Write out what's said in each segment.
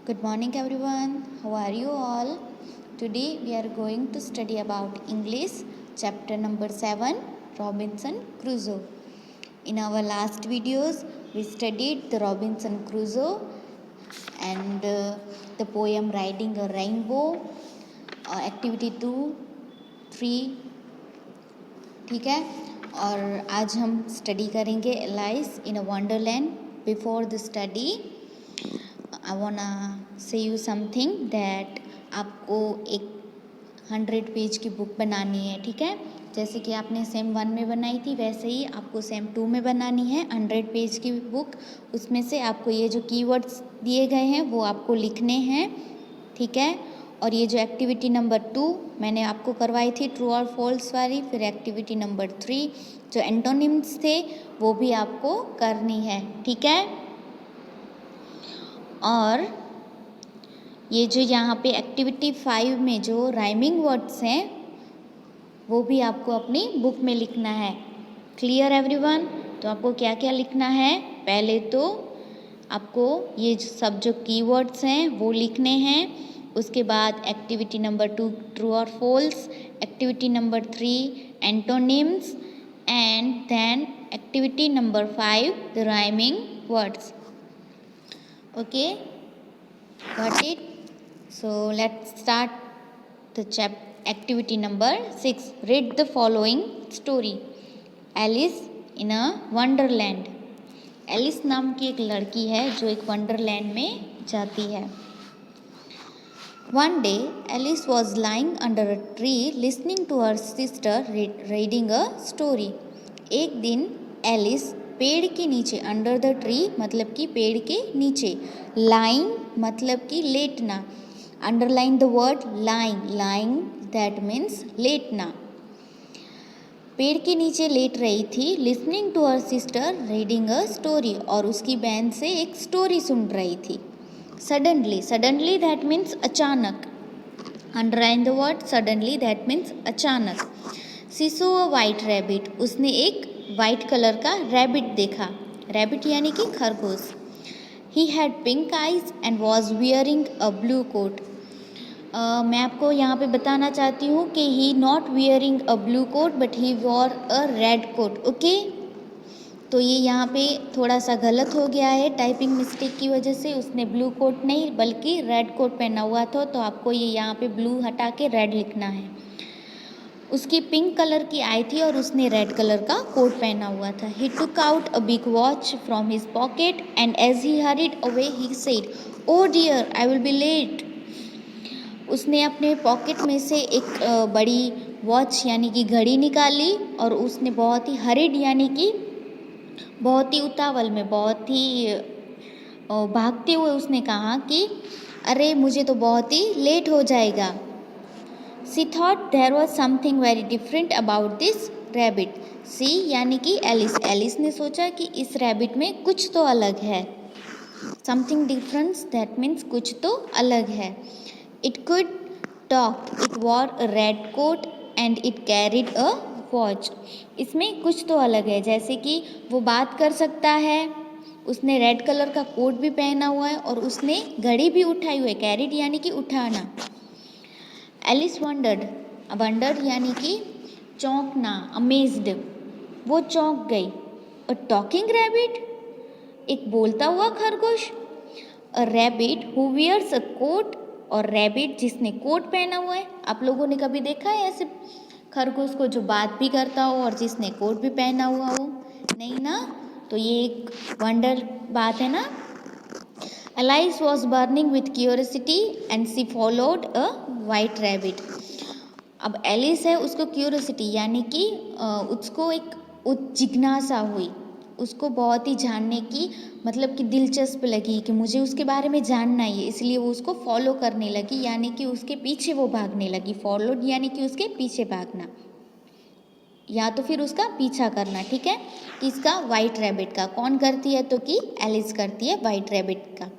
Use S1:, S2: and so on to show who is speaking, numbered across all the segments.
S1: Good morning, everyone. How are you all? Today we are going to study about English, chapter number 7, Robinson Crusoe. In our last videos, we studied the Robinson Crusoe and the poem Riding a Rainbow, activity 2, 3, ठीक है. और आज हम study करेंगे alias in a Wonderland. Before the study आई वांना से you something that आपको एक 100 page की बुक बनानी है. ठीक है, जैसे कि आपने सेम 1 में बनाई थी वैसे ही आपको सेम 2 में बनानी है 100 पेज की बुक. उसमें से आपको ये जो कीवर्ड्स दिए गए हैं वो आपको लिखने हैं. ठीक है, और ये जो एक्टिविटी नंबर 2 मैंने आपको करवाई थी ट्रू और फॉल्स वाली, फिर एक्टिविटी नंबर 3 जो एंटोनिम्स थे वो भी आपको करनी है. ठीक है, और ये जो यहाँ पे एक्टिविटी 5 में जो राइमिंग वर्ड्स हैं वो भी आपको अपनी बुक में लिखना है. Clear everyone? तो आपको क्या क्या लिखना है? पहले तो आपको ये सब जो कीवर्ड्स हैं वो लिखने हैं. उसके बाद एक्टिविटी नंबर 2 ट्रू और false, activity number 3 antonyms and then activity number 5 the rhyming words. Okay, got it? So let's start the activity number 6. Read the following story. Alice in a Wonderland. Alice नाम की एक लड़की है जो एक Wonderland में जाती है. One day, Alice was lying under a tree listening to her sister reading a story. एक दिन एलिस पेड़ के नीचे, अंडर द ट्री मतलब कि पेड़ के नीचे, लाइंग मतलब कि लेटना. Underline the word lying. Lying that means लेटना. पेड़ के नीचे लेट रही थी. Listening to her sister reading a story, और उसकी बहन से एक स्टोरी सुन रही थी. सडनली, सडनली दैट मीन्स अचानक. Underline the word suddenly that means अचानक. She saw a white rabbit. उसने एक वाइट कलर का रैबिट देखा. रैबिट यानी कि खरगोश. He had pink eyes and was wearing a blue coat. मैं आपको यहाँ पे बताना चाहती हूँ कि he not wearing a blue coat but he wore a red coat. Okay, तो ये यहाँ पे थोड़ा सा गलत हो गया है टाइपिंग मिस्टेक की वजह से. उसने ब्लू कोट नहीं बल्कि रेड कोट पहना हुआ था, तो आपको ये यहाँ पे ब्लू हटा के रेड लिखना है. उसकी पिंक कलर की आई थी और उसने रेड कलर का कोट पहना हुआ था. He took out a big watch from his pocket and as he hurried away he said, oh dear I will be late. उसने अपने पॉकेट में से एक बड़ी वॉच यानी कि घड़ी निकाली और उसने बहुत ही हरिड यानी कि बहुत ही उतावल में, बहुत ही भागते हुए उसने कहा कि अरे मुझे तो बहुत ही लेट हो जाएगा. She thought there was something very different about this rabbit. She यानी कि एलिस. एलिस ने सोचा कि इस रैबिट में कुछ तो अलग है. समथिंग डिफरेंस दैट मीन्स कुछ तो अलग है. It could talk. It wore a red coat and it carried a watch. इसमें कुछ तो अलग है, जैसे कि वो बात कर सकता है, उसने रेड कलर का कोट भी पहना हुआ है और उसने घड़ी भी उठाई हुई है. कैरिड यानी कि उठाना. Alice wandered. वंडर्ड यानी कि चौंकना, अमेज्ड. वो चौंक गई. A talking rabbit. एक बोलता हुआ खरगोश. A rabbit who wears a coat. और रैबिट जिसने कोट पहना हुआ है. आप लोगों ने कभी देखा है ऐसे खरगोश को जो बात भी करता हो और जिसने कोट भी पहना हुआ हो? नहीं ना, तो ये एक वंडर बात है ना. Alice was burning with curiosity and she followed a white rabbit. अब एलिस है, उसको क्यूरियोसिटी यानी कि उसको एक जिज्ञासा हुई, उसको बहुत ही जानने की मतलब कि दिलचस्प लगी कि मुझे उसके बारे में जानना ही है, इसलिए वो उसको फॉलो करने लगी यानी कि उसके पीछे वो भागने लगी. फॉलोड यानी कि उसके पीछे भागना या तो फिर उसका पीछा करना. ठीक है, किसका? वाइट रैबिट का. कौन करती है? तो कि एलिस करती है वाइट रैबिट का.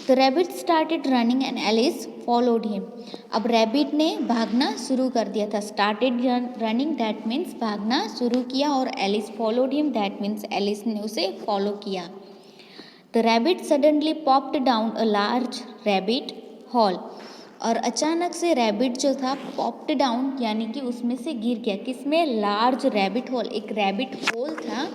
S1: The rabbit started running and Alice followed him. अब रैबिट ने भागना शुरू कर दिया था. स्टार्टेड रनिंग दैट मीन्स भागना शुरू किया और Alice followed him that means Alice ने उसे फॉलो किया. The rabbit suddenly popped down a large rabbit hole. और अचानक से रैबिट जो था पॉप्ड डाउन यानी कि उसमें से गिर गया। किसमें? लार्ज रैबिट हॉल, एक रैबिट होल था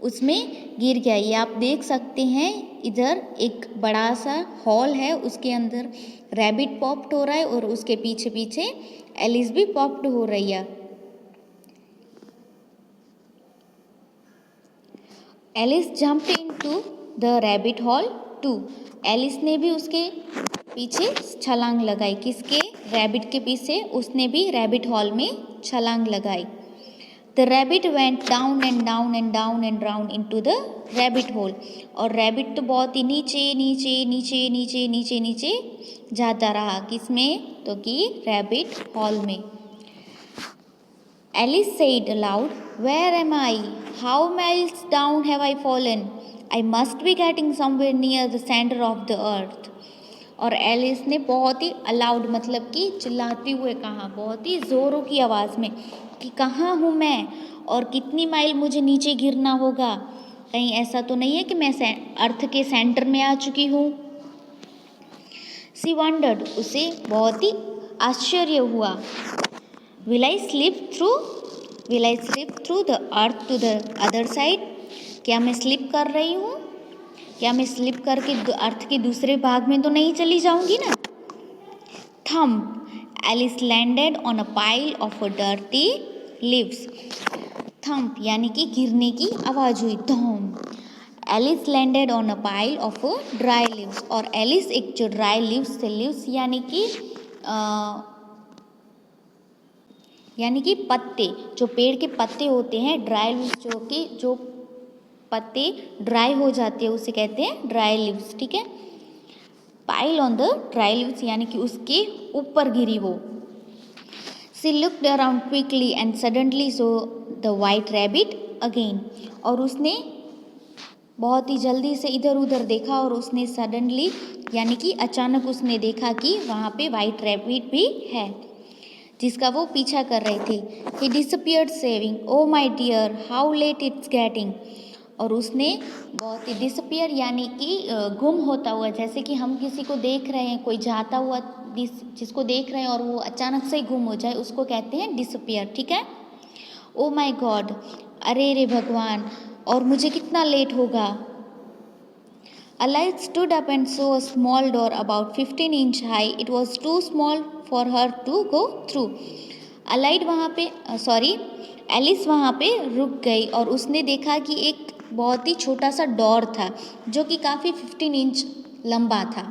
S1: उसमें गिर गया। ये आप देख सकते हैं, इधर एक बड़ा सा हॉल है, उसके अंदर रैबिट पॉप्ड हो रहा है और उसके पीछे पीछे एलिस भी पॉप्ड हो रही है। Alice jumped into the rabbit hole too. Alice ने भी उसके पीछे छलांग लगाई। किसके? रैबिट के पीछे उसने भी रैबिट हॉल में छलांग लगाई। The rabbit went down and down and down and down into the rabbit hole। और रैबिट तो बहुत ही नीचे नीचे नीचे नीचे नीचे नीचे जाता रहा। किसमें? तो कि रैबिट हॉल में। Alice said aloud, "Where am I? How miles down have I fallen? I must be getting somewhere near the center of the earth." और एलिस ने बहुत ही अलाउड मतलब कि चिल्लाते हुए कहा, बहुत ही ज़ोरों की आवाज़ में कि कहाँ हूँ मैं और कितनी माइल मुझे नीचे गिरना होगा। कहीं ऐसा तो नहीं है कि मैं अर्थ के सेंटर में आ चुकी हूँ। सी वंडर्ड, उसे बहुत ही आश्चर्य हुआ। Will I slip through the earth to the other side? क्या मैं स्लिप कर रही हूँ? क्या मैं स्लिप करके अर्थ के दूसरे भाग में तो नहीं चली जाऊंगी ना? Thump, Alice landed on a pile of dirty leaves. Thump यानी कि गिरने की आवाज़ हुई, धूम। Alice landed on a pile of dry leaves. और एलिस एक जो ड्राई लीव्स थे, लीव्स यानी कि पत्ते, जो पेड़ के पत्ते होते हैं, ड्राई लीव्स जो पत्ते ड्राई हो जाते हैं उसे कहते हैं ड्राई लीव्स। ठीक है, pile on the dry leaves यानी कि उसके ऊपर गिरी वो। She looked around quickly and suddenly saw the white rabbit again. और उसने बहुत ही जल्दी से इधर उधर देखा और उसने सडनली यानी कि अचानक उसने देखा कि वहाँ पे वाइट रैबिट भी है जिसका वो पीछा कर रहे थे। He disappeared saying, oh my dear how late it's getting. और उसने बहुत ही डिसअपियर यानी कि गुम होता हुआ, जैसे कि हम किसी को देख रहे हैं, कोई जाता हुआ जिसको देख रहे हैं और वो अचानक से गुम हो जाए, उसको कहते हैं डिसअपियर। ठीक है। ओ माई गॉड, अरे रे भगवान, और मुझे कितना लेट होगा। A light stood up and saw a small door about 15 inch high. It was too small for her to go through. Alice वहाँ पे रुक गई और उसने देखा कि एक बहुत ही छोटा सा डोर था जो कि काफ़ी 15 इंच लंबा था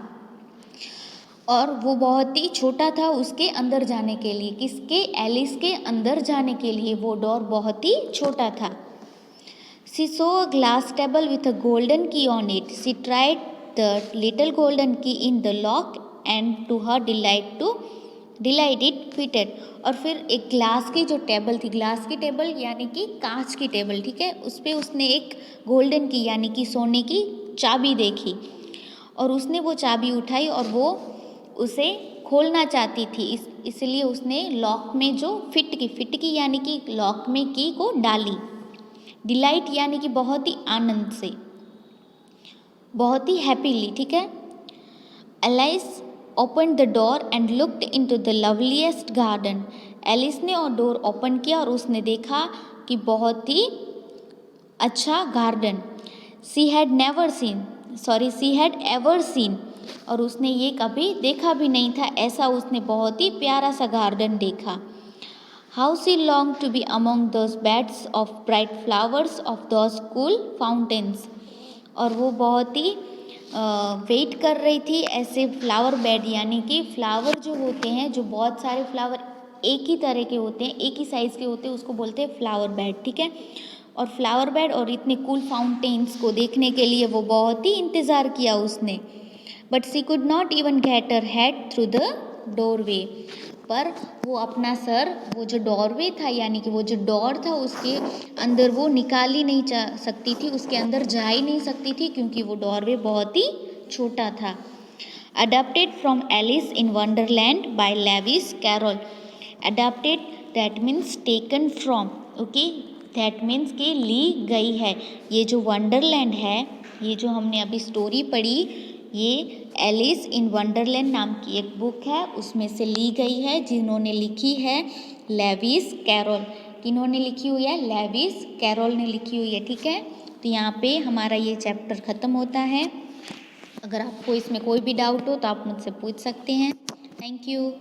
S1: और वो बहुत ही छोटा था उसके अंदर जाने के लिए। किसके? एलिस के अंदर जाने के लिए वो डोर बहुत ही छोटा था। She saw a glass table with a golden key on it. She tried the little golden key in the lock and to her delight it fitted। और फिर एक ग्लास की जो टेबल थी, ग्लास की टेबल यानी कि कांच की टेबल, ठीक है, उस पर उसने एक गोल्डन की यानी कि सोने की चाबी देखी और उसने वो चाबी उठाई और वो उसे खोलना चाहती थी। इसलिए उसने लॉक में जो फिट की यानी कि लॉक में की को डाली। डिलाइट यानी कि बहुत ही आनंद से, बहुत ही हैप्पीली। ठीक है। Alice open the door and looked into the loveliest garden. Alice ने और डोर ओपन किया और उसने देखा कि बहुत ही अच्छा garden. She had ever seen. और उसने ये कभी देखा भी नहीं था, ऐसा उसने बहुत ही प्यारा सा गार्डन देखा। How she longed to be among those beds of bright flowers of those cool fountains। और वो बहुत ही वेट कर रही थी ऐसे फ्लावर बेड यानी कि फ्लावर जो होते हैं, जो बहुत सारे फ्लावर एक ही तरह के होते हैं, एक ही साइज़ के होते हैं, उसको बोलते हैं फ्लावर बेड। ठीक है। और फ्लावर बेड और इतने कूल फाउंटेन्स को देखने के लिए वो बहुत ही इंतज़ार किया उसने। But she could not even get her head through the doorway. पर वो अपना सर, वो जो डोरवे था यानी कि वो जो डोर था उसके अंदर वो निकाल ही नहीं जा सकती थी, उसके अंदर जा ही नहीं सकती थी क्योंकि वो डोरवे बहुत ही छोटा था। Adopted from Alice in Wonderland by Lewis Carroll. Adopted that means taken from, okay, that means कि ली गई है। ये जो वंडरलैंड है ये जो हमने अभी स्टोरी पढ़ी ये एलिस इन वंडरलैंड नाम की एक बुक है, उसमें से ली गई है, जिन्होंने लिखी है लेविस कैरोल। किन्होंने लिखी हुई है? लेविस कैरोल ने लिखी हुई है। ठीक है, तो यहाँ पे हमारा ये चैप्टर ख़त्म होता है। अगर आपको इसमें कोई भी डाउट हो तो आप मुझसे पूछ सकते हैं। Thank you.